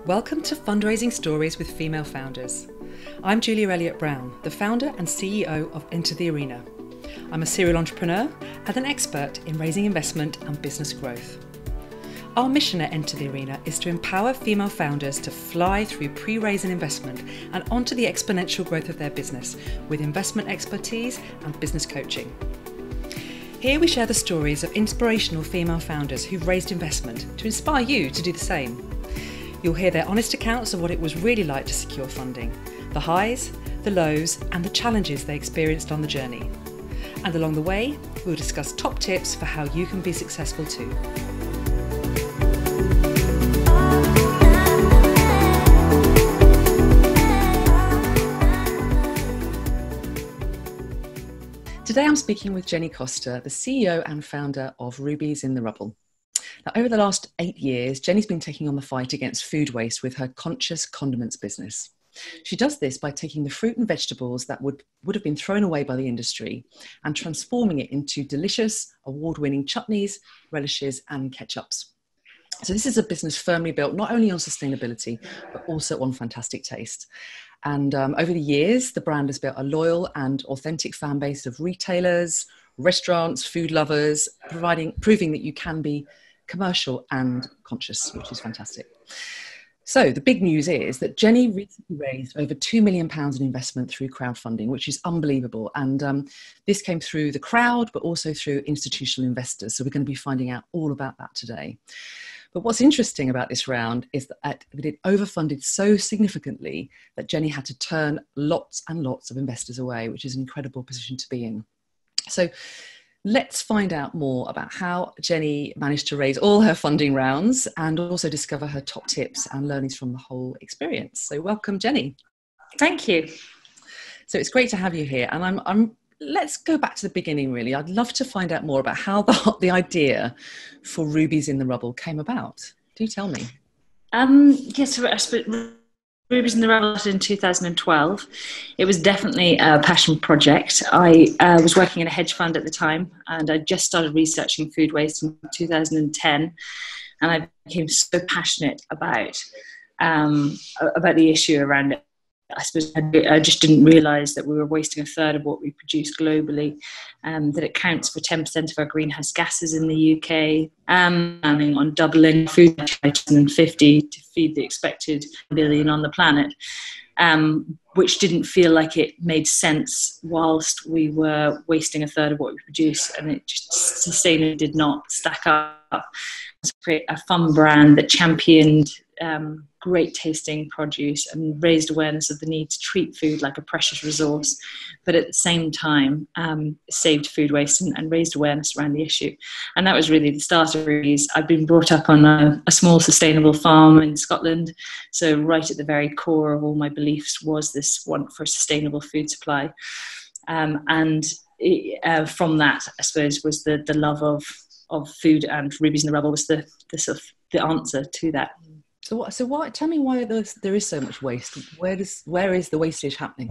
Welcome to Fundraising Stories with Female Founders. I'm Julia Elliott-Brown, the founder and CEO of Enter the Arena. I'm a serial entrepreneur and an expert in raising investment and business growth. Our mission at Enter the Arena is to empower female founders to fly through pre-raise and investment and onto the exponential growth of their business with investment expertise and business coaching. Here we share the stories of inspirational female founders who've raised investment to inspire you to do the same. You'll hear their honest accounts of what it was really like to secure funding, the highs, the lows, and the challenges they experienced on the journey. And along the way, we'll discuss top tips for how you can be successful too. Today I'm speaking with Jenny Costa, the CEO and founder of Rubies in the Rubble. Now, over the last 8 years, Jenny's been taking on the fight against food waste with her conscious condiments business. She does this by taking the fruit and vegetables that would have been thrown away by the industry and transforming it into delicious, award-winning chutneys, relishes and ketchups. So this is a business firmly built not only on sustainability, but also on fantastic taste. And over the years, the brand has built a loyal and authentic fan base of retailers, restaurants, food lovers, proving that you can be commercial and conscious, which is fantastic. So the big news is that Jenny recently raised over £2 million in investment through crowdfunding, which is unbelievable. And this came through the crowd, but also through institutional investors. So we're going to be finding out all about that today. But what's interesting about this round is that it overfunded so significantly that Jenny had to turn lots and lots of investors away, which is an incredible position to be in. So let's find out more about how Jenny managed to raise all her funding rounds and also discover her top tips and learnings from the whole experience. So welcome, Jenny. Thank you. So it's great to have you here. And let's go back to the beginning, really. I'd love to find out more about how the idea for Rubies in the Rubble came about. Do tell me. Yes, I suppose Rubies in the Rubble in 2012. It was definitely a passion project. I was working in a hedge fund at the time, and I just started researching food waste in 2010, and I became so passionate about the issue around it. I suppose I just didn't realise that we were wasting a third of what we produce globally, that it counts for 10% of our greenhouse gases in the UK, planning on doubling food by 2050 to feed the expected billion on the planet, which didn't feel like it made sense whilst we were wasting a third of what we produce, and it just sustainably did not stack up. To create a fun brand that championed great tasting produce and raised awareness of the need to treat food like a precious resource, but at the same time saved food waste and raised awareness around the issue. And that was really the start of Rubies. I've been brought up on a small sustainable farm in Scotland, so right at the very core of all my beliefs was this want for a sustainable food supply. From that, I suppose, was the love of food, and Rubies in the Rubble was the sort of the answer to that. So why? Tell me why there is so much waste. Where is the wastage happening?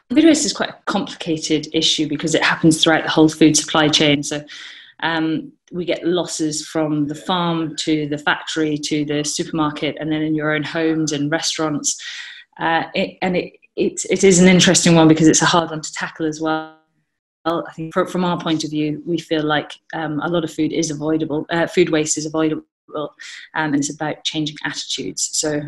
Food waste is quite a complicated issue because it happens throughout the whole food supply chain. So we get losses from the farm to the factory to the supermarket, and then in your own homes and restaurants. It is an interesting one because it's a hard one to tackle as well. I think from our point of view, we feel like a lot of food is avoidable. Food waste is avoidable. And it's about changing attitudes. So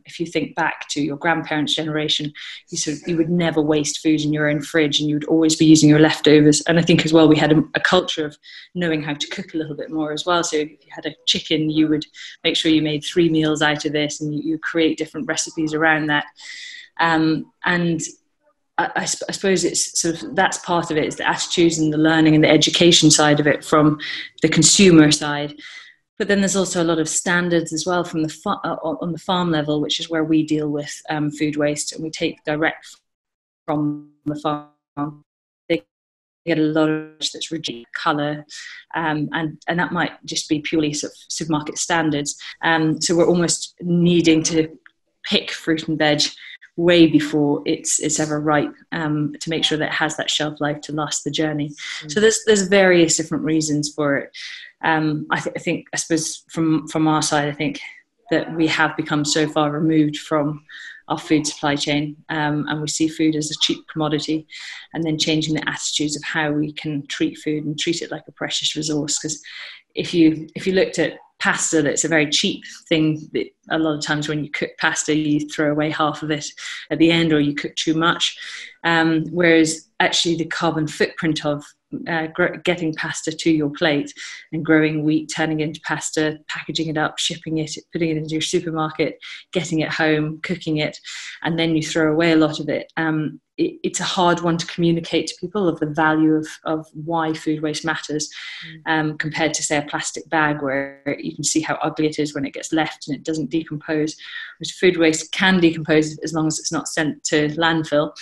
if you think back to your grandparents' generation, you would never waste food in your own fridge, and you would always be using your leftovers. And I think as well, we had a culture of knowing how to cook a little bit more as well. So if you had a chicken, you would make sure you made 3 meals out of this, and you create different recipes around that. And I suppose it's sort of that's part of it, is the attitudes and the learning and the education side of it from the consumer side. But then there's also a lot of standards as well from on the farm level, which is where we deal with food waste, and we take direct from the farm. They get a lot of that's reduced colour, and that might just be purely sort of supermarket standards. So we're almost needing to pick fruit and veg way before it's ever ripe, to make sure that it has that shelf life to last the journey. So there's various different reasons for it. I suppose from our side, I think that we have become so far removed from our food supply chain, and we see food as a cheap commodity, and then changing the attitudes of how we can treat food and treat it like a precious resource. Because if you looked at pasta, that's a very cheap thing that a lot of times when you cook pasta you throw away half of it at the end, or you cook too much, whereas actually the carbon footprint of getting pasta to your plate and growing wheat, turning it into pasta, packaging it up, shipping it, putting it into your supermarket, getting it home, cooking it, and then you throw away a lot of it. It's a hard one to communicate to people of the value of why food waste matters, compared to, say, a plastic bag where you can see how ugly it is when it gets left and it doesn't decompose. Whereas food waste can decompose as long as it's not sent to landfill.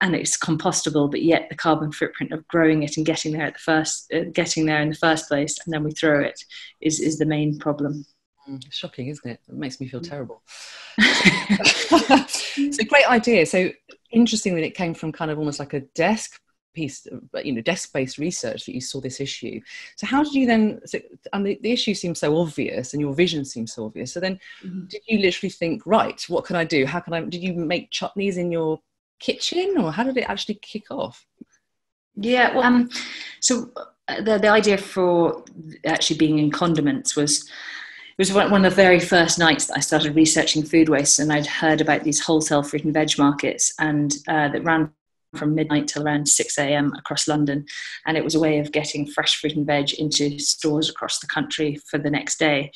And it's compostable, but yet the carbon footprint of growing it and getting there in the first place, and then we throw it, is the main problem. Shocking, isn't it? It makes me feel terrible. It's a great idea. So interesting that it came from kind of almost like a desk piece, desk-based research that you saw this issue. So how did you then? And the issue seems so obvious, and your vision seems so obvious. So then, did you literally think, right, what can I do? How can I? Did you make chutneys in your kitchen, or how did it actually kick off? Yeah, well, so the idea for actually being in condiments was one of the very first nights that I started researching food waste, and I'd heard about these wholesale fruit and veg markets, and that ran from midnight till around 6 a.m. across London, and it was a way of getting fresh fruit and veg into stores across the country for the next day.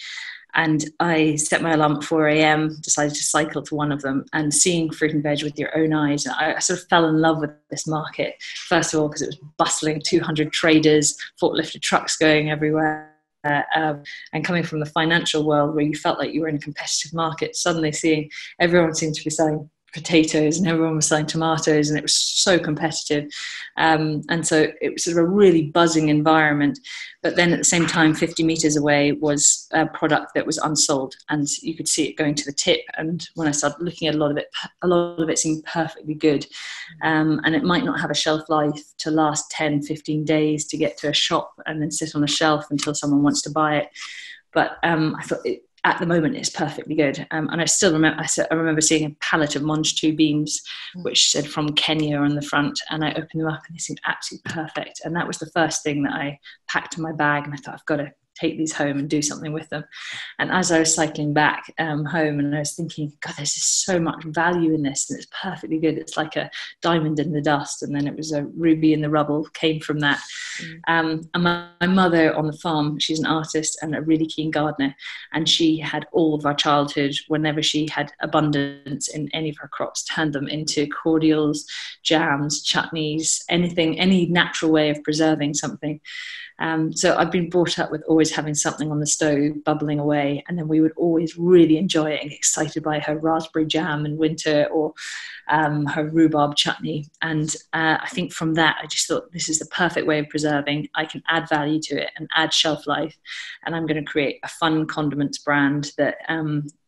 And I set my alarm at 4 a.m., decided to cycle to one of them, and seeing fruit and veg with your own eyes. And I sort of fell in love with this market, first of all, because it was bustling, 200 traders, forklifted trucks going everywhere. And coming from the financial world where you felt like you were in a competitive market, suddenly seeing everyone seemed to be selling potatoes and everyone was selling tomatoes, and it was so competitive, and so it was sort of a really buzzing environment. But then at the same time, 50 meters away was a product that was unsold, and you could see it going to the tip. And when I started looking at a lot of it seemed perfectly good, and it might not have a shelf life to last 10-15 days to get to a shop and then sit on a shelf until someone wants to buy it. But I thought at the moment it's perfectly good, and I still remember seeing a pallet of Monge 2 beans which said from Kenya on the front, and I opened them up and they seemed absolutely perfect. And that was the first thing that I packed in my bag, and I thought, I've got to take these home and do something with them. And as I was cycling back home, and I was thinking, God, there's just so much value in this, and it's perfectly good. It's like a diamond in the dust. And then it was a ruby in the rubble came from that. And my mother on the farm, she's an artist and a really keen gardener, and she had all of our childhood, whenever she had abundance in any of her crops, turned them into cordials, jams, chutneys, anything, any natural way of preserving something. So I've been brought up with always having something on the stove bubbling away, and then we would always really enjoy it and get excited by her raspberry jam in winter, or her rhubarb chutney. And I think from that I just thought, this is the perfect way of preserving. I can add value to it and add shelf life, and I'm going to create a fun condiments brand that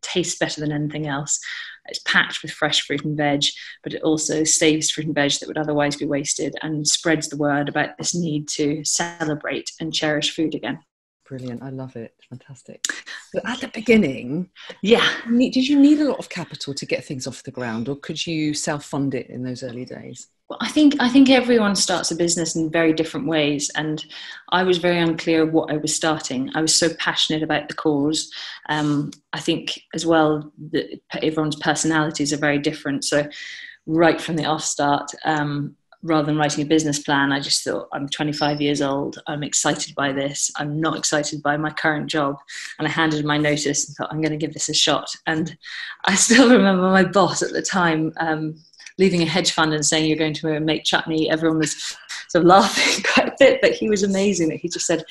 tastes better than anything else. It's packed with fresh fruit and veg, but it also saves fruit and veg that would otherwise be wasted, and spreads the word about this need to celebrate and cherish food again. Brilliant. I love it. Fantastic. So at the beginning, yeah, did you need a lot of capital to get things off the ground, or could you self-fund it in those early days? Well, I think everyone starts a business in very different ways, and I was very unclear of what I was starting. I was so passionate about the cause. I think as well that everyone's personalities are very different. So right from the off start, rather than writing a business plan, I just thought, I'm 25 years old. I'm excited by this. I'm not excited by my current job. And I handed my notice and thought, I'm going to give this a shot. And I still remember my boss at the time, leaving a hedge fund and saying, you're going to make chutney. Everyone was sort of laughing quite a bit, but he was amazing that he just said,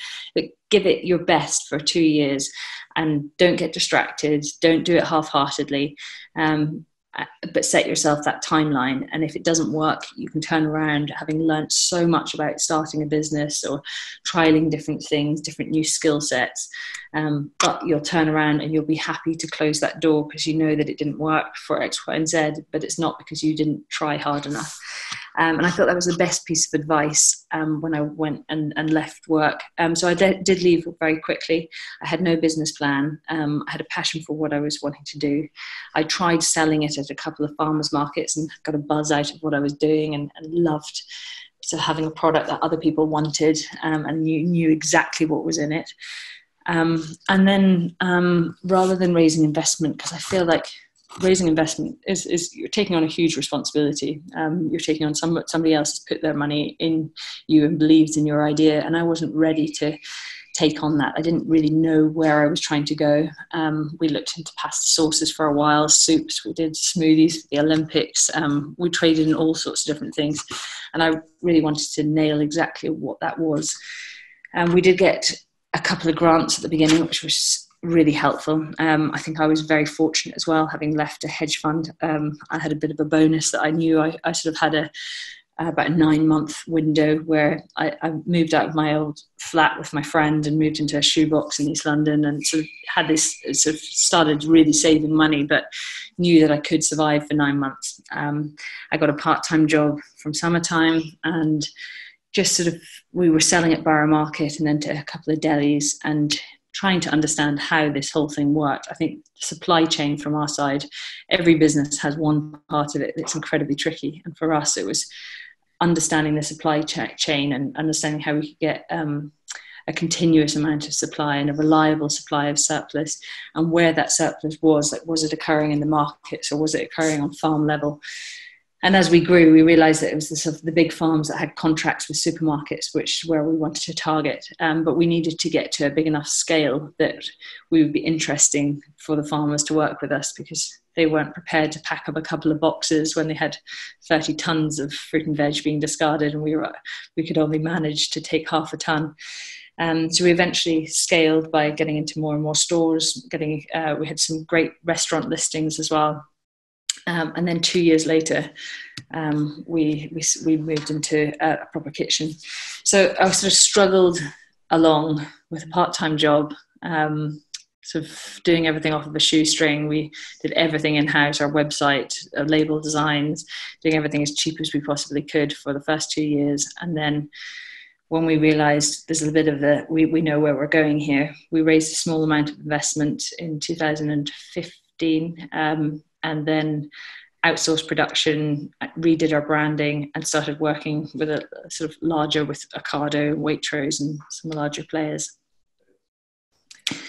give it your best for 2 years and don't get distracted. Don't do it half-heartedly. But set yourself that timeline. And if it doesn't work, you can turn around, having learned so much about starting a business or trialing different things, different new skill sets. But you'll turn around and you'll be happy to close that door because you know that it didn't work for X, Y, and Z, but it's not because you didn't try hard enough. And I thought that was the best piece of advice when I went and left work. So I did leave very quickly. I had no business plan. I had a passion for what I was wanting to do. I tried selling it at a couple of farmers markets and got a buzz out of what I was doing, and loved having a product that other people wanted, and knew exactly what was in it. And then rather than raising investment, because I feel like raising investment is you're taking on a huge responsibility. You're taking on somebody else has put their money in you and believes in your idea, and I wasn't ready to take on that. I didn't really know where I was trying to go. We looked into pasta sauces for a while, soups, we did smoothies for the Olympics, we traded in all sorts of different things, and I really wanted to nail exactly what that was. We did get a couple of grants at the beginning, which was really helpful. I think I was very fortunate as well, having left a hedge fund. I had a bit of a bonus that I knew I sort of had about a 9-month window where I moved out of my old flat with my friend and moved into a shoebox in East London, and sort of had this sort of started really saving money, but knew that I could survive for 9 months. I got a part-time job from summertime, and just sort of, we were selling at Borough Market and then to a couple of delis, and trying to understand how this whole thing worked. I think supply chain from our side, every business has one part of it that's incredibly tricky. And for us, it was understanding the supply chain and understanding how we could get a continuous amount of supply and a reliable supply of surplus, and where that surplus was. Like, was it occurring in the markets, or was it occurring on farm level? And as we grew, we realised that it was the big farms that had contracts with supermarkets, where we wanted to target. But we needed to get to a big enough scale that we would be interesting for the farmers to work with us, because they weren't prepared to pack up a couple of boxes when they had 30 tons of fruit and veg being discarded, and we could only manage to take half a ton. So we eventually scaled by getting into more and more stores. We had some great restaurant listings as well. And then 2 years later, we moved into a proper kitchen. So I sort of struggled along with a part-time job, sort of doing everything off of a shoestring. We did everything in-house, our website, our label designs, doing everything as cheap as we possibly could for the first 2 years. And then when we realised there's a bit of we know where we're going here, we raised a small amount of investment in 2015, and then outsourced production, redid our branding, and started working with a sort of larger, with Ocado, Waitrose, and some larger players.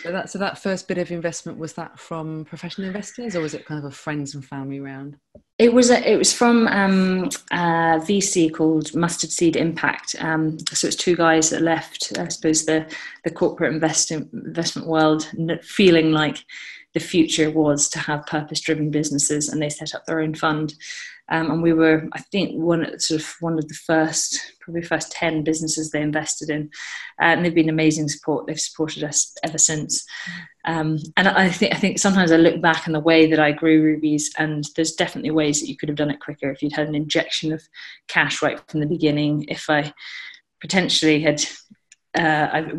So that first bit of investment, was that from professional investors, or was it kind of a friends and family round? It was from a VC called Mustard Seed Impact. So it's two guys that left, I suppose, the corporate investment world, feeling like the future was to have purpose-driven businesses, and they set up their own fund. And we were, I think, one of the first 10 businesses they invested in. And they've been amazing support. They've supported us ever since. And I think sometimes I look back on the way that I grew Rubies, and there's definitely ways that you could have done it quicker if you'd had an injection of cash right from the beginning. If I potentially had...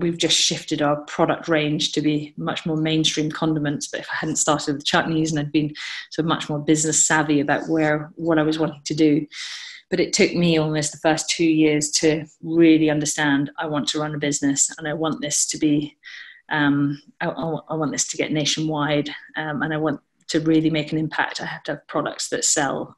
we've just shifted our product range to be much more mainstream condiments. But if I hadn't started with chutneys and I'd been sort of much more business savvy about what I was wanting to do, but it took me almost the first 2 years to really understand, I want to run a business, and I want this to be, I want this to get nationwide, and I want to really make an impact. I have to have products that sell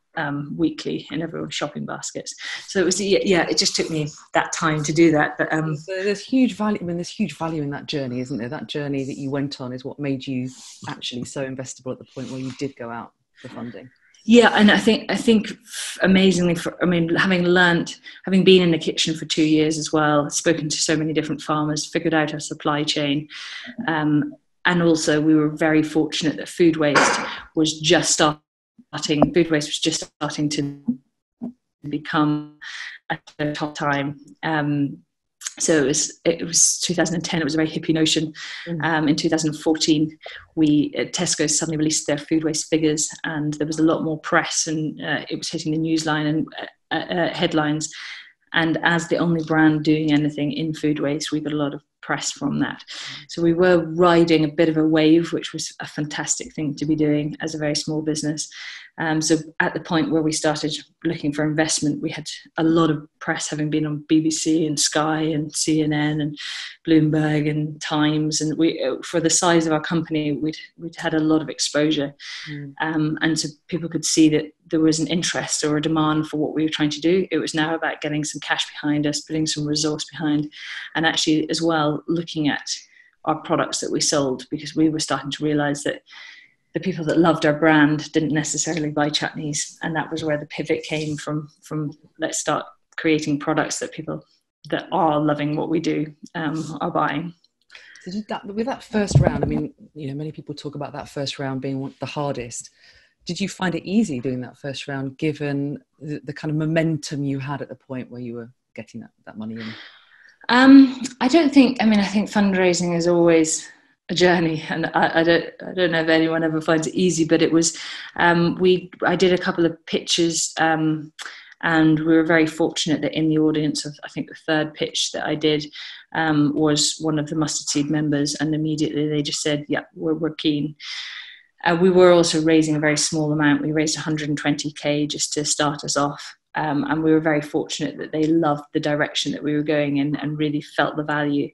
weekly in everyone's shopping baskets. So it was, it just took me that time to do that. But so there's huge value. I mean, there's huge value in that journey, isn't there? That journey that you went on is what made you actually so investable at the point where you did go out for funding. Yeah, and I think amazingly, having been in the kitchen for 2 years as well, spoken to so many different farmers, figured out our supply chain. And also, we were very fortunate that food waste was just starting to become at the top time. So it was 2010. It was a very hippie notion. In 2014, Tesco suddenly released their food waste figures, and there was a lot more press, and it was hitting the newsline and headlines. And as the only brand doing anything in food waste, we got a lot of press from that. So we were riding a bit of a wave, which was a fantastic thing to be doing as a very small business. So at the point where we started looking for investment, we had a lot of press, having been on BBC and Sky and CNN and Bloomberg and Times, and we, for the size of our company, we'd had a lot of exposure, and so people could see that there was an interest or a demand for what we were trying to do. It was now about getting some cash behind us, putting some resource behind, and actually as well looking at our products that we sold, because we were starting to realise that the people that loved our brand didn't necessarily buy chutneys, and that was where the pivot came from let's start creating products that people that are loving what we do are buying. So with that first round, I mean, many people talk about that first round being the hardest. Did you find it easy doing that first round, given the kind of momentum you had at the point where you were getting that money in? I think fundraising is always a journey, and I don't know if anyone ever finds it easy, but it was, I did a couple of pitches, and we were very fortunate that in the audience of, I think, the third pitch that I did was one of the Mustard Seed members, and immediately they just said, yeah, we're keen. We were also raising a very small amount. We raised 120k just to start us off. And we were very fortunate that they loved the direction that we were going in and really felt the value.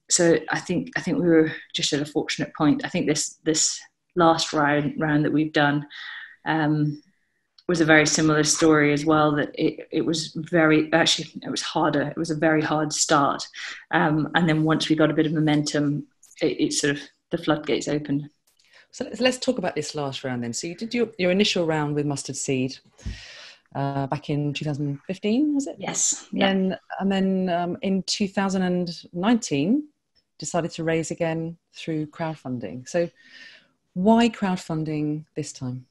So I think we were just at a fortunate point. I think this last round that we've done was a very similar story as well. That it was it was harder. It was a very hard start, and then once we got a bit of momentum, it sort of the floodgates opened. So let's talk about this last round then. So you did your initial round with Mustard Seed back in 2015, was it? Yes. Yeah. And then in 2019, decided to raise again through crowdfunding. So why crowdfunding this time?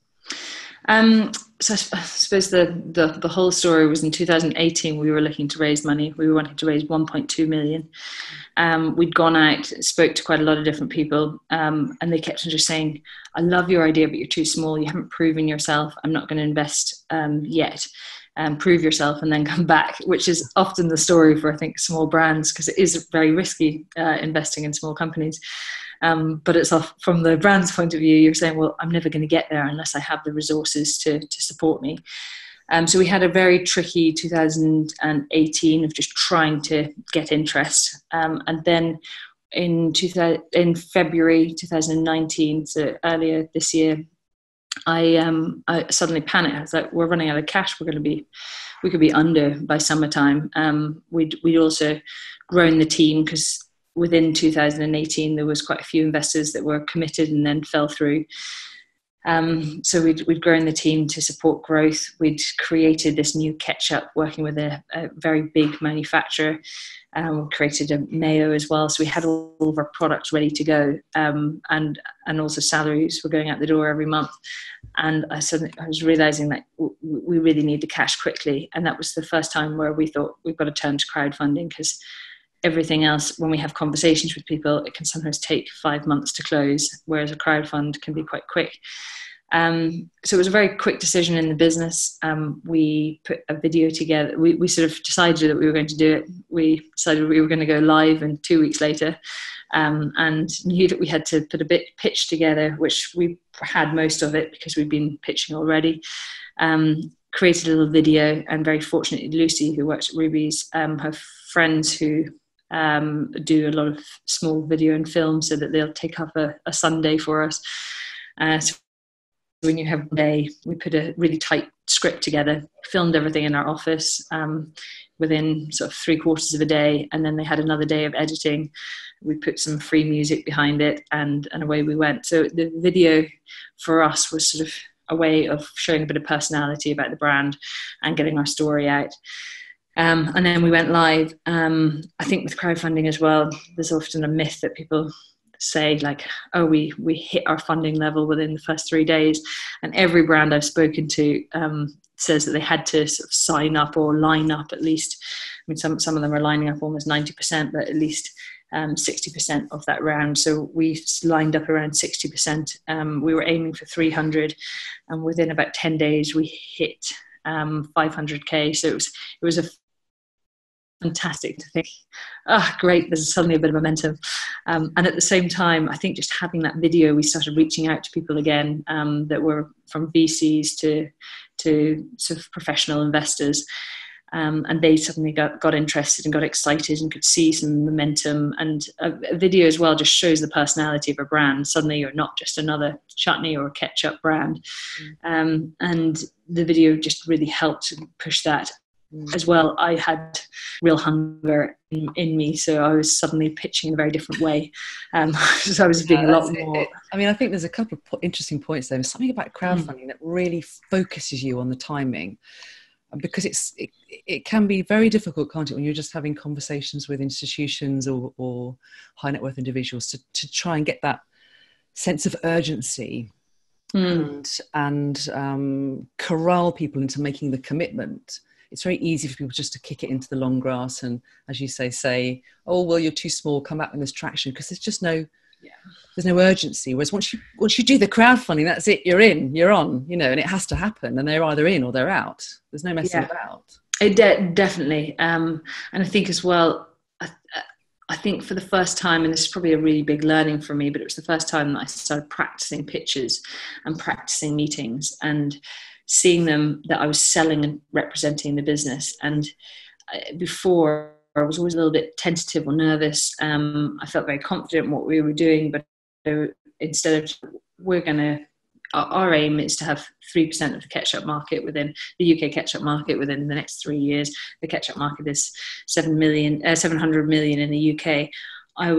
So I suppose the whole story was in 2018. We were looking to raise money. We were wanting to raise 1.2 million. We'd gone out, spoke to quite a lot of different people, and they kept on just saying, I love your idea, but you're too small. You haven't proven yourself. I'm not going to invest yet. Prove yourself and then come back, which is often the story for, I think, small brands, because it is very risky investing in small companies. But it's off from the brand's point of view. You're saying, well, I'm never going to get there unless I have the resources to support me. So we had a very tricky 2018 of just trying to get interest. And then in February 2019, so earlier this year, I suddenly panicked. I was like, we're running out of cash. We could be under by summertime. We'd also grown the team, because within 2018, there was quite a few investors that were committed and then fell through. So we'd grown the team to support growth. We'd created this new ketchup, working with a very big manufacturer. We created a mayo as well. So we had all of our products ready to go. And also salaries were going out the door every month. And I was realizing that we really need the cash quickly. And that was the first time where we thought we've got to turn to crowdfunding, because everything else, when we have conversations with people, it can sometimes take 5 months to close, whereas a crowdfund can be quite quick. So it was a very quick decision in the business. We put a video together. We sort of decided that we were going to do it. We decided we were going to go live, and 2 weeks later, and knew that we had to put a pitch together, which we had most of it because we'd been pitching already. Created a little video, and very fortunately, Lucy, who works at Rubies, have friends who do a lot of small video and film, so that they'll take up a Sunday for us. So when you have a day, we put a really tight script together, filmed everything in our office within sort of 3/4 of a day, and then they had another day of editing. We put some free music behind it, and away we went. So the video for us was sort of a way of showing a bit of personality about the brand and getting our story out. And then we went live. I think with crowdfunding as well, there's often a myth that people say, like, oh, we hit our funding level within the first 3 days. And every brand I've spoken to says that they had to sort of sign up or line up at least. I mean, some of them are lining up almost 90%, but at least 60% of that round. So we lined up around 60%. We were aiming for 300, and within about 10 days we hit 500k. So it was a fantastic to think, great, there's suddenly a bit of momentum. And at the same time, I think just having that video, we started reaching out to people again that were from VCs to sort of professional investors. And they suddenly got interested and got excited and could see some momentum. And a video as well just shows the personality of a brand. Suddenly you're not just another chutney or a ketchup brand. And the video just really helped push that. As well, I had real hunger in me, so I was suddenly pitching in a very different way. So I was being a lot more. I mean, I think there's a couple of interesting points there. There's something about crowdfunding that really focuses you on the timing, because it can be very difficult, can't it, when you're just having conversations with institutions or high net worth individuals to try and get that sense of urgency and corral people into making the commitment. It's very easy for people just to kick it into the long grass and, as you say, oh, well, you're too small, come back when there's traction, because there's just there's no urgency. Whereas once you do the crowdfunding, that's it, you're in, you're on, and it has to happen, and they're either in or they're out. There's no messing about. Definitely. And I think as well, I think for the first time, and this is probably a really big learning for me, but it was the first time that I started practicing pitches and practicing meetings and seeing them, that I was selling and representing the business. And before, I was always a little bit tentative or nervous. I felt very confident in what we were doing, but instead of, our aim is to have 3% of the ketchup market within the UK ketchup market within the next 3 years. The ketchup market is 700 million in the UK. I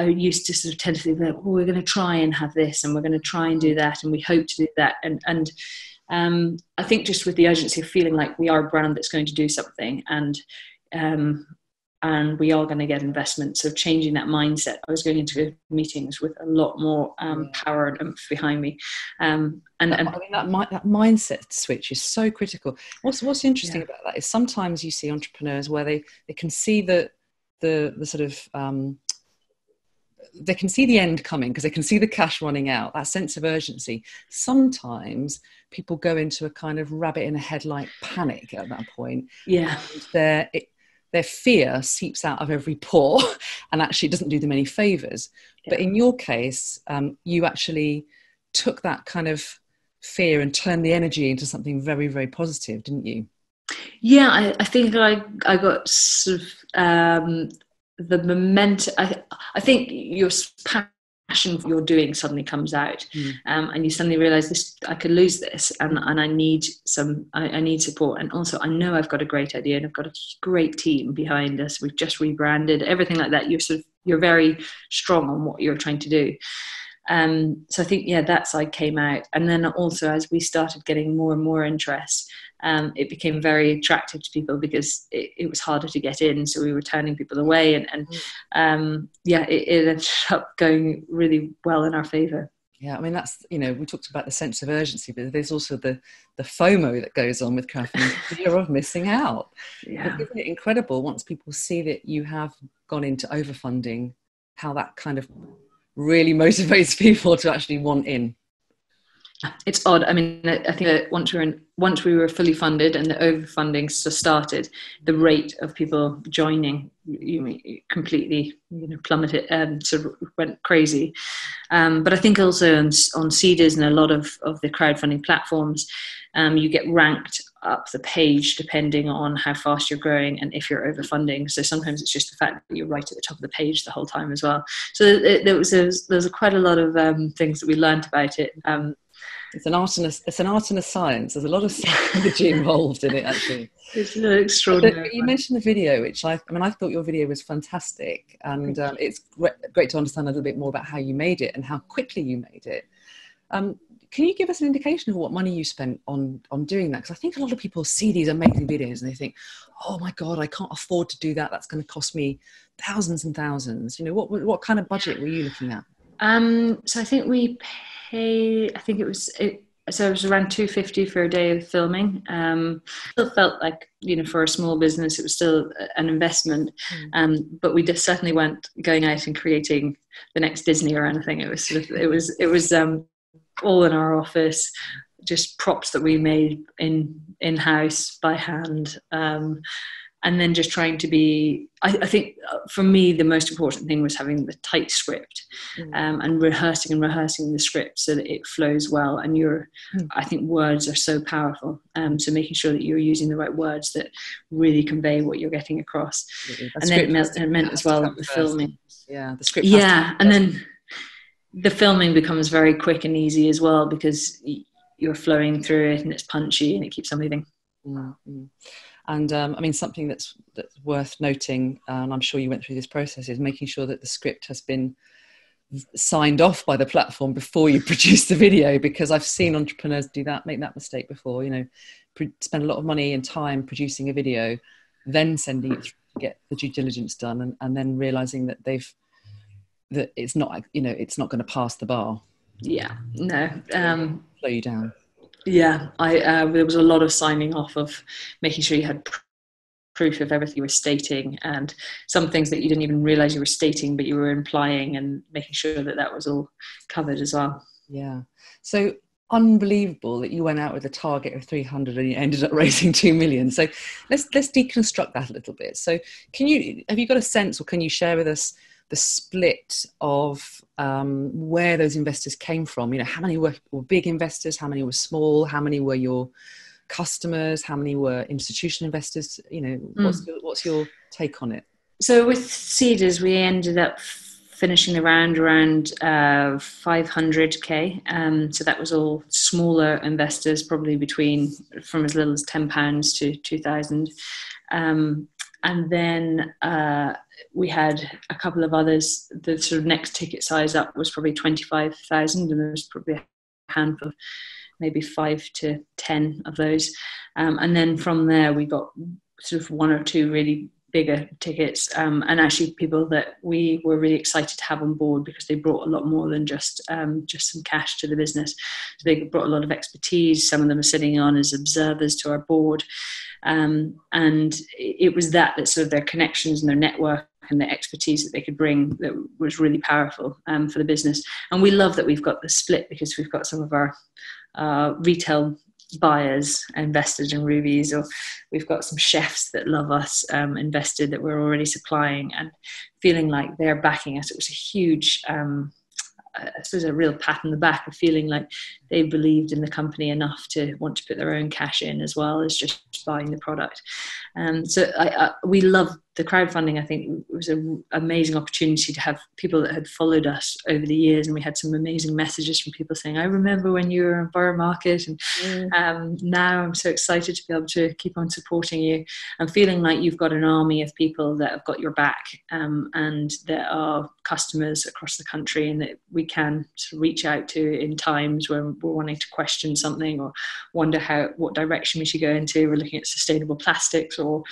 used to sort of tentatively be like, well, we're going to try and have this, and we're going to try and do that, and we hope to do that. And I think just with the urgency of feeling like we are a brand that's going to do something, and we are going to get investment. So changing that mindset, I was going into meetings with a lot more power and oomph behind me. I mean, that mindset switch is so critical. What's interesting about that is sometimes you see entrepreneurs where they can see the sort of they can see the end coming because they can see the cash running out, that sense of urgency. Sometimes people go into a kind of rabbit in a headlight panic at that point. Yeah. And their fear seeps out of every pore and actually doesn't do them any favors. Yeah. But in your case, you actually took that kind of fear and turned the energy into something very, very positive, didn't you? Yeah, I think I got sort of the momentum. I think your passion for what you're doing suddenly comes out, and you suddenly realize this. I could lose this, and I need I need support. And also, I know I've got a great idea, and I've got a great team behind us. We've just rebranded, everything like that. You're very strong on what you're trying to do. So I think that side came out, and then also as we started getting more and more interest, it became very attractive to people because it was harder to get in, so we were turning people away, and it ended up going really well in our favor. Yeah, I mean, that's, we talked about the sense of urgency, but there's also the FOMO that goes on with crowdfunding, fear of missing out. Yeah. Isn't it incredible once people see that you have gone into overfunding, how that kind of really motivates people to actually want in? It's odd. I mean, I think that once we were fully funded and the overfunding started, the rate of people joining completely plummeted, sort of went crazy. But I think also on Seeders and a lot of the crowdfunding platforms, you get ranked up the page depending on how fast you're growing and if you're overfunding. So sometimes it's just the fact that you're right at the top of the page the whole time as well. So there's quite a lot of things that we learned about it. It's an art and a science. There's a lot of psychology involved in it, actually. It's extraordinary. But you mentioned the video, which I thought your video was fantastic, and it's great to understand a little bit more about how you made it and how quickly you made it. Can you give us an indication of what money you spent on doing that? Because I think a lot of people see these amazing videos and they think, oh my God, I can't afford to do that. That's going to cost me thousands and thousands. What kind of budget were you looking at? So I think we paid, so it was around $250 for a day of filming. Still felt like, for a small business, it was still an investment. But we just certainly weren't going out and creating the next Disney or anything. It was all in our office, just props that we made in-house by hand. and then just trying to be, I think for me, the most important thing was having the tight script, and rehearsing the script so that it flows well. And I think words are so powerful. So making sure that you're using the right words that really convey what you're getting across. And then it meant as well the filming. Yeah, the script. Yeah, and then the filming becomes very quick and easy as well, because you're flowing through it and it's punchy and it keeps on moving. Mm-hmm. And I mean, something that's worth noting, and I'm sure you went through this process, is making sure that the script has been signed off by the platform before you produce the video, because I've seen entrepreneurs make that mistake before, spend a lot of money and time producing a video, then sending it through to get the due diligence done, and then realizing that it's not going to pass the bar. Yeah, no. Slow you down. Yeah, there was a lot of signing off of making sure you had proof of everything you were stating, and some things that you didn't even realize you were stating, but you were implying, and making sure that was all covered as well. Yeah. So unbelievable that you went out with a target of 300 and you ended up raising 2 million. So let's deconstruct that a little bit. So have you got a sense, or can you share with us the split of where those investors came from? How many were big investors, how many were small, how many were your customers, how many were institutional investors? What's your take on it? So with Seeders, we ended up finishing the round around 500k. So that was all smaller investors, probably from as little as £10 to 2,000. And then we had a couple of others. The sort of next ticket size up was probably 25,000, and there was probably a handful, maybe 5 to 10 of those. And then from there, we got sort of 1 or 2 really bigger tickets, and actually people that we were really excited to have on board, because they brought a lot more than just some cash to the business. So they brought a lot of expertise. Some of them are sitting on as observers to our board. And it was that sort of their connections and their network and the expertise that they could bring that was really powerful for the business. And we love that we've got the split, because we've got some of our retail buyers invested in Rubies, or we've got some chefs that love us invested, that we're already supplying, and feeling like they're backing us. It was a huge I suppose a real pat on the back of feeling like they believed in the company enough to want to put their own cash in, as well as just buying the product. So we love the crowdfunding. I think it was an amazing opportunity to have people that had followed us over the years, and we had some amazing messages from people saying, I remember when you were in Borough Market, and now I'm so excited to be able to keep on supporting you, and feeling like you've got an army of people that have got your back, and that are customers across the country, and that we can sort of reach out to in times when we're wanting to question something or wonder what direction we should go into. We're looking at sustainable plastics or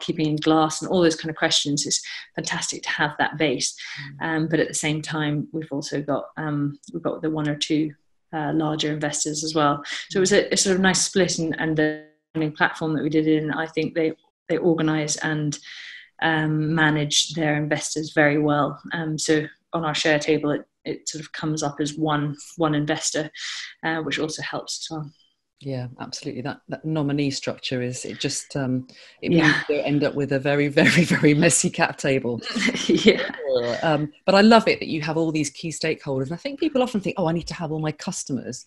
keeping in glass, and all those kind of questions. Is fantastic to have that base, but at the same time we've also got the 1 or 2 larger investors as well. So it was a sort of nice split, and the platform that we did it in, I think they organise and manage their investors very well. So on our share table, it sort of comes up as one investor, which also helps as well. Yeah, absolutely. That nominee structure means you end up with a very, very, very messy cap table. Yeah. But I love it that you have all these key stakeholders. And I think people often think, I need to have all my customers.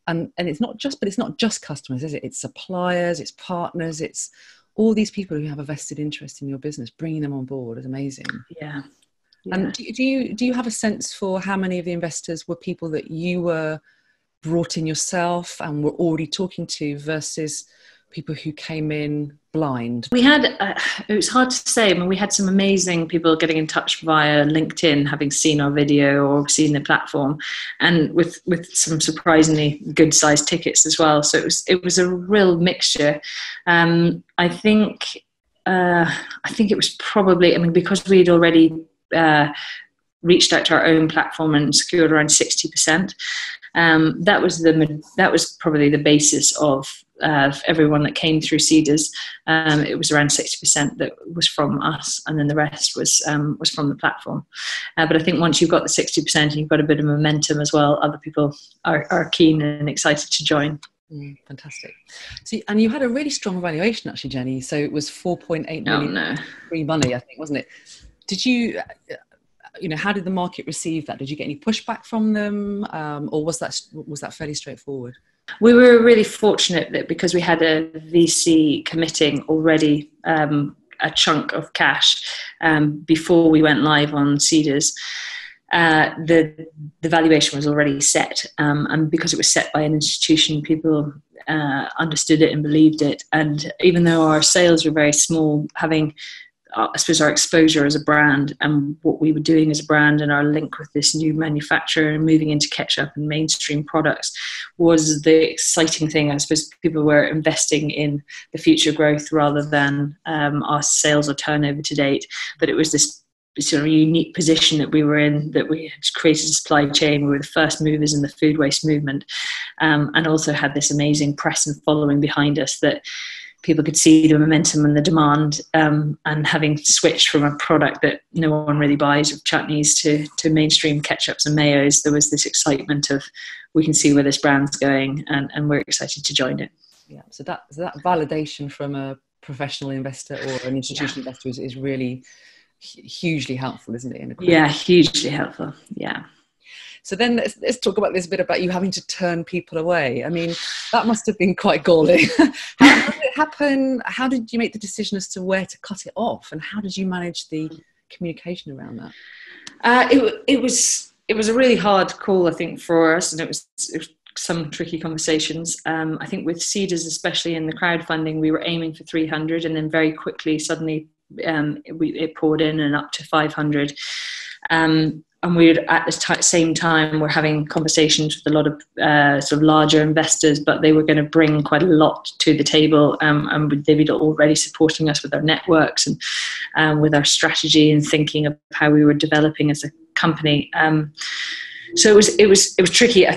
And it's not just customers, is it? It's suppliers, it's partners, it's all these people who have a vested interest in your business. Bringing them on board is amazing. Yeah. And do you have a sense for how many of the investors were people that you were brought in yourself and were already talking to, versus people who came in blind? We had, it was hard to say. I mean, we had some amazing people getting in touch via LinkedIn, having seen our video or seen the platform, and with some surprisingly good sized tickets as well. So it was a real mixture. I think it was probably, because we'd already reached out to our own platform and secured around 60%. That was probably the basis of everyone that came through Seeders. It was around 60% that was from us, and then the rest was from the platform. But I think once you've got the 60% and you've got a bit of momentum as well, other people are keen and excited to join. Fantastic. So, and you had a really strong valuation actually, Jenny. So it was 4.8 million free money, I think, wasn't it? Did you, how did the market receive that? Did you get any pushback from them, or was that fairly straightforward? We were really fortunate that because we had a VC committing already a chunk of cash before we went live on Cedars. The valuation was already set, and because it was set by an institution, people understood it and believed it. And even though our sales were very small, having I suppose our exposure as a brand and what we were doing as a brand and our link with this new manufacturer and moving into ketchup and mainstream products was the exciting thing. I suppose people were investing in the future growth rather than our sales or turnover to date. But it was this sort of unique position that we were in, that we had created a supply chain. We were the first movers in the food waste movement, and also had this amazing press and following behind us that people could see the momentum and the demand, and having switched from a product that no one really buys of chutneys to mainstream ketchups and mayos, there was this excitement of, we can see where this brand's going, and we're excited to join it. Yeah, so that validation from a professional investor or an institutional investor is really hugely helpful, isn't it? Yeah, hugely helpful. Yeah. So then let's talk about this bit about you having to turn people away. I mean, that must have been quite galling. How did it happen? How did you make the decision as to where to cut it off? And how did you manage the communication around that? It was a really hard call, I think, for us. And it was some tricky conversations. I think with Cedars, especially in the crowdfunding, we were aiming for 300, and then very quickly, suddenly, it poured in and up to 500. And we would, at the same time, we're having conversations with a lot of sort of larger investors, but they were going to bring quite a lot to the table, and they were already supporting us with our networks and with our strategy and thinking of how we were developing as a company. So it was tricky.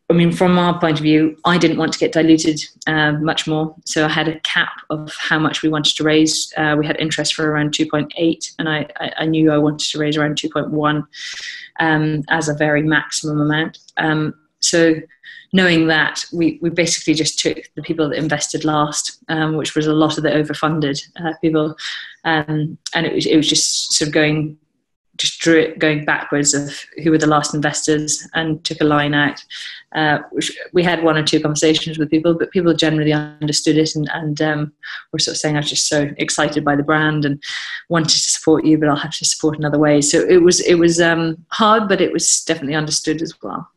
I mean, from our point of view, I didn't want to get diluted much more. So I had a cap of how much we wanted to raise. We had interest for around 2.8, and I knew I wanted to raise around 2.1 as a very maximum amount. So knowing that, we basically just took the people that invested last, which was a lot of the overfunded people. And it was just sort of going backwards of who were the last investors, and took a line out. Which we had one or two conversations with people, but people generally understood it and were sort of saying, I was just so excited by the brand and wanted to support you, but I'll have to support another way. So it was hard, but it was definitely understood as well.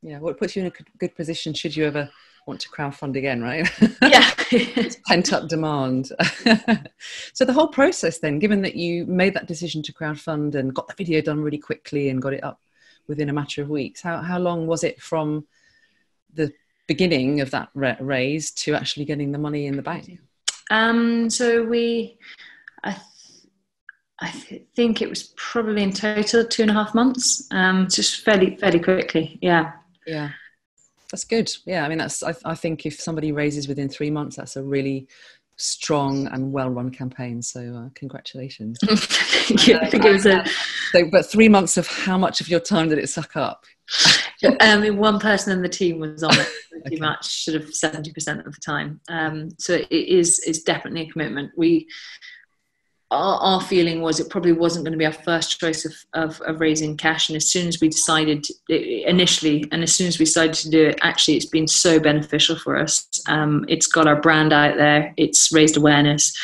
Yeah, well, it puts you in a good position should you ever want to crowdfund again, right? Yeah. It's pent-up demand. So the whole process then, given that you made that decision to crowdfund and got the video done really quickly and got it up within a matter of weeks, how long was it from the beginning of that raise to actually getting the money in the bank? So I think it was probably in total 2.5 months, just fairly quickly. Yeah. Yeah. That's good. Yeah, I mean, I think if somebody raises within 3 months, that's a really strong and well-run campaign. So congratulations. Thank you. I think it was but 3 months of how much of your time did it suck up? One person in the team was on it pretty much, sort of 70% of the time. So it's definitely a commitment. Our feeling was it probably wasn't going to be our first choice of raising cash. And as soon as we decided initially, and as soon as we decided to do it, actually, it's been so beneficial for us. It's got our brand out there. It's raised awareness.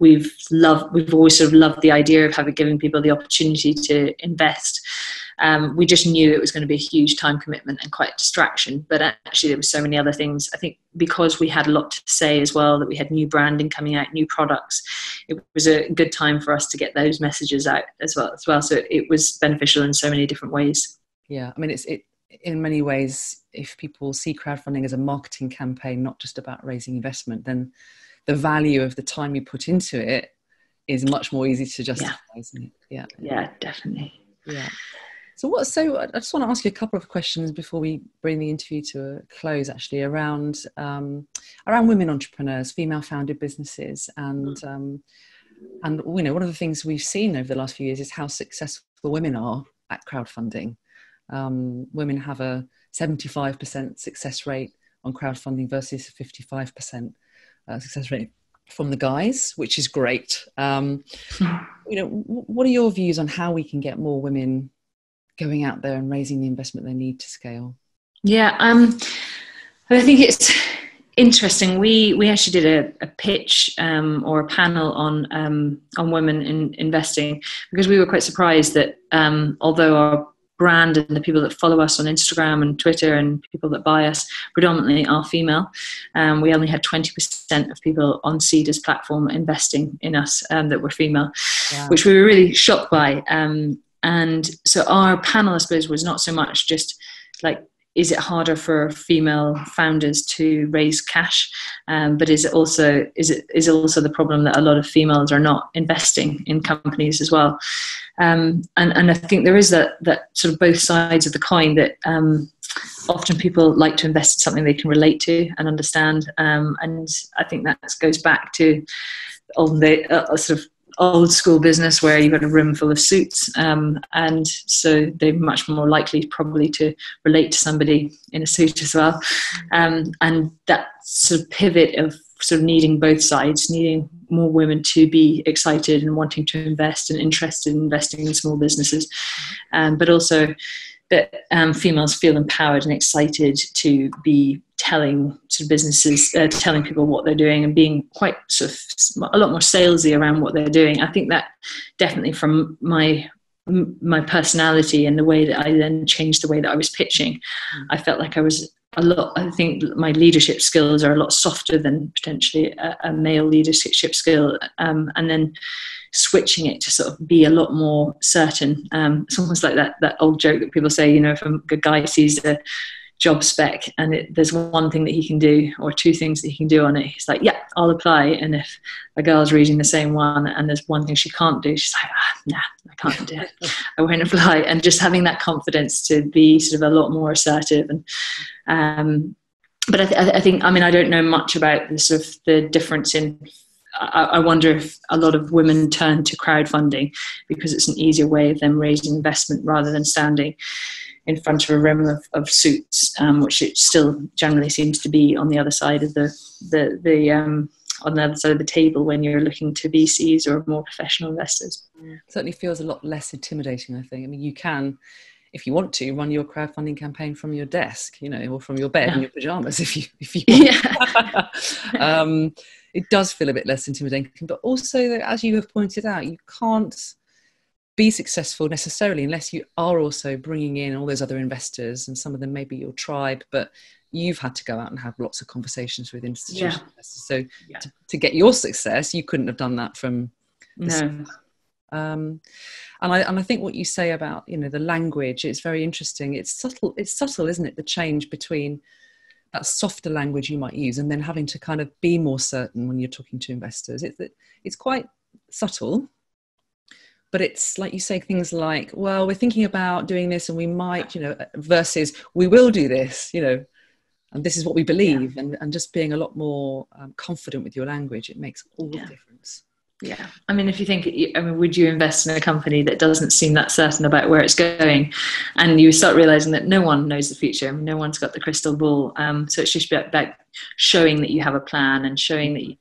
We've always sort of loved the idea of giving people the opportunity to invest. We just knew it was going to be a huge time commitment and quite a distraction. But actually, there were so many other things. I think because we had a lot to say as well, that we had new branding coming out, new products, it was a good time for us to get those messages out as well. So it was beneficial in so many different ways. Yeah, I mean, it in many ways, if people see crowdfunding as a marketing campaign, not just about raising investment, then the value of the time you put into it is much more easy to justify, isn't it? Yeah. Yeah, definitely. Yeah. So I just want to ask you a couple of questions before we bring the interview to a close, actually, around women entrepreneurs, female-founded businesses, and one of the things we've seen over the last few years is how successful women are at crowdfunding. Women have a 75% success rate on crowdfunding versus 55% success rate from the guys, which is great. What are your views on how we can get more women going out there and raising the investment they need to scale? Yeah, I think it's interesting. We actually did a pitch or a panel on women in investing, because we were quite surprised that although our brand and the people that follow us on Instagram and Twitter and people that buy us predominantly are female, we only had 20% of people on Seed's platform investing in us that were female. Wow. Which we were really shocked by. And so our panel, I suppose, was not so much just like, is it harder for female founders to raise cash? But is it also the problem that a lot of females are not investing in companies as well? And I think there is that sort of both sides of the coin, that often people like to invest in something they can relate to and understand. And I think that goes back to sort of old school business where you've got a room full of suits, and so they're much more likely probably to relate to somebody in a suit as well, and that sort of pivot of sort of needing both sides, needing more women to be excited and wanting to invest and interested in investing in small businesses, but also that females feel empowered and excited to be telling to businesses, telling people what they're doing, and being quite sort of a lot more salesy around what they're doing. I think that definitely from my personality and the way that I then changed the way that I was pitching, I felt like I think my leadership skills are a lot softer than potentially a male leadership skill, and then switching it to sort of be a lot more certain. It's almost like that old joke that people say, if a guy sees a job spec and there's one thing that he can do or two things that he can do on it, he's like, yeah, I'll apply. And if a girl's reading the same one and there's one thing she can't do, she's like, nah, I can't do it, I won't apply. And just having that confidence to be sort of a lot more assertive. And but I think, I don't know much about the sort of the difference in, I wonder if a lot of women turn to crowdfunding because it's an easier way of them raising investment rather than standing in front of a room of suits, which it still generally seems to be on the other side of the other side of the table when you're looking to VCs or more professional investors. It certainly feels a lot less intimidating, I think. You can, if you want to, run your crowdfunding campaign from your desk, or from your bed in your pajamas if you want. Yeah. It does feel a bit less intimidating, but also, as you have pointed out, you can't be successful necessarily unless you are also bringing in all those other investors, and some of them may be your tribe, but you've had to go out and have lots of conversations with institutional investors. So to get your success, you couldn't have done that from no. And I think what you say about the language, it's very interesting. It's subtle, isn't it? The change between that softer language you might use and then having to kind of be more certain when you're talking to investors. It's quite subtle. But it's like you say things like, well, we're thinking about doing this and we might, versus we will do this, and this is what we believe. Yeah. And just being a lot more confident with your language, it makes all the difference. Yeah. If you think, would you invest in a company that doesn't seem that certain about where it's going? And you start realizing that no one knows the future. No one's got the crystal ball. So it's just about showing that you have a plan and showing that you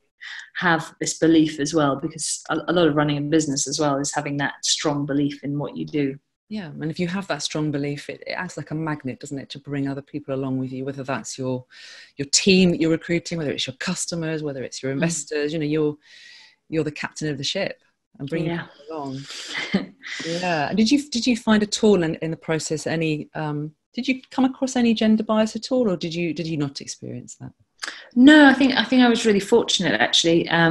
have this belief as well, because a lot of running a business as well is having that strong belief in what you do. Yeah, and if you have that strong belief, it acts like a magnet, doesn't it, to bring other people along with you, whether that's your team that you're recruiting, whether it's your customers, whether it's your investors. You're the captain of the ship and bring people along. Yeah. And did you find at all in the process any? Did you come across any gender bias at all, or did you not experience that? No, I think I was really fortunate actually. I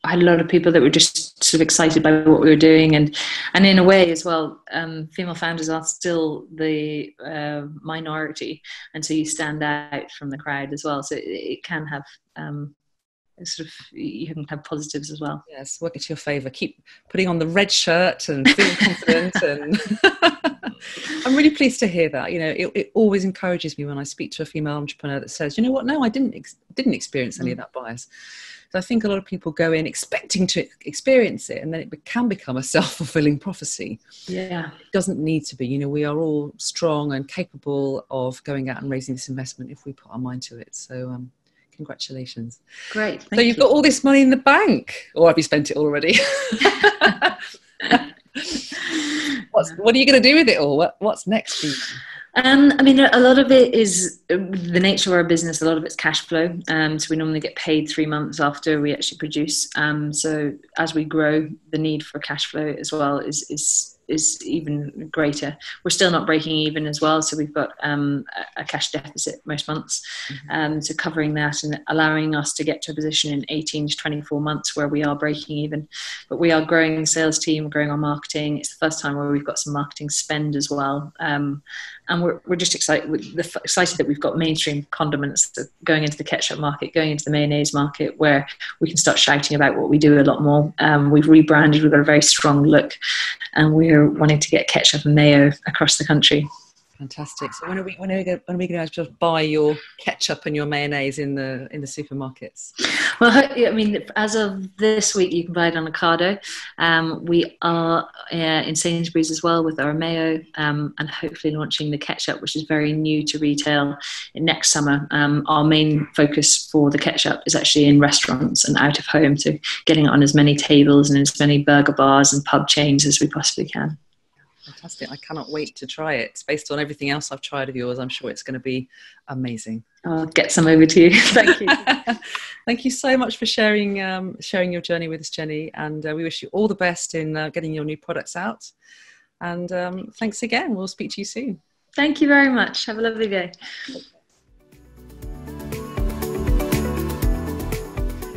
had a lot of people that were just sort of excited by what we were doing, and in a way as well, female founders are still the minority, and so you stand out from the crowd as well. So it can have you can have positives as well. Yes, work it to your favour. Keep putting on the red shirt and feeling confident. And I'm really pleased to hear that. You know, it always encourages me when I speak to a female entrepreneur that says, you know what, no, I didn't experience any of that bias. So I think a lot of people go in expecting to experience it, and then it can become a self-fulfilling prophecy. Yeah. It doesn't need to be. You know, we are all strong and capable of going out and raising this investment if we put our mind to it. So congratulations. Great. So you've got all this money in the bank, or have you spent it already? What are you going to do with it all? What's next for you? I mean, a lot of it is the nature of our business. A lot of it's cash flow. So we normally get paid 3 months after we actually produce. So as we grow, the need for cash flow as well is even greater. We're still not breaking even as well, so we've got a cash deficit most months. So covering that and allowing us to get to a position in 18 to 24 months where we are breaking even. But we are growing the sales team, growing our marketing. It's the first time where we've got some marketing spend as well. And we're just excited that we've got mainstream condiments going into the ketchup market, going into the mayonnaise market, where we can start shouting about what we do a lot more. We've rebranded, we've got a very strong look, and we're wanting to get ketchup and mayo across the country. Fantastic. So when are we going to buy your ketchup and your mayonnaise in the supermarkets? Well, I mean, as of this week, you can buy it on Ocado. We are in Sainsbury's as well with our mayo, and hopefully launching the ketchup, which is very new to retail, next summer. Our main focus for the ketchup is actually in restaurants and out of home, so getting it on as many tables and as many burger bars and pub chains as we possibly can. Fantastic. I cannot wait to try it. Based on everything else I've tried of yours, I'm sure it's going to be amazing. I'll get some over to you. Thank you. Thank you so much for sharing your journey with us, Jenny. And we wish you all the best in getting your new products out. And thanks again. We'll speak to you soon. Thank you very much. Have a lovely day.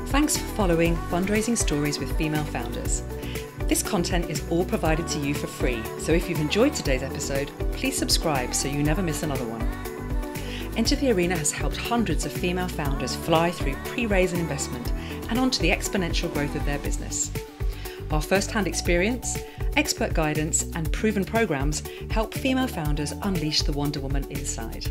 Thanks for following Fundraising Stories with Female Founders. This content is all provided to you for free, so if you've enjoyed today's episode, please subscribe so you never miss another one. Enter the Arena has helped hundreds of female founders fly through pre-raise and investment and onto the exponential growth of their business. Our first-hand experience, expert guidance, and proven programs help female founders unleash the Wonder Woman inside.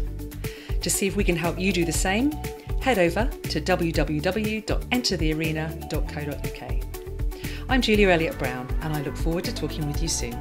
To see if we can help you do the same, head over to www.enterthearena.co.uk. I'm Julia Elliott Brown, and I look forward to talking with you soon.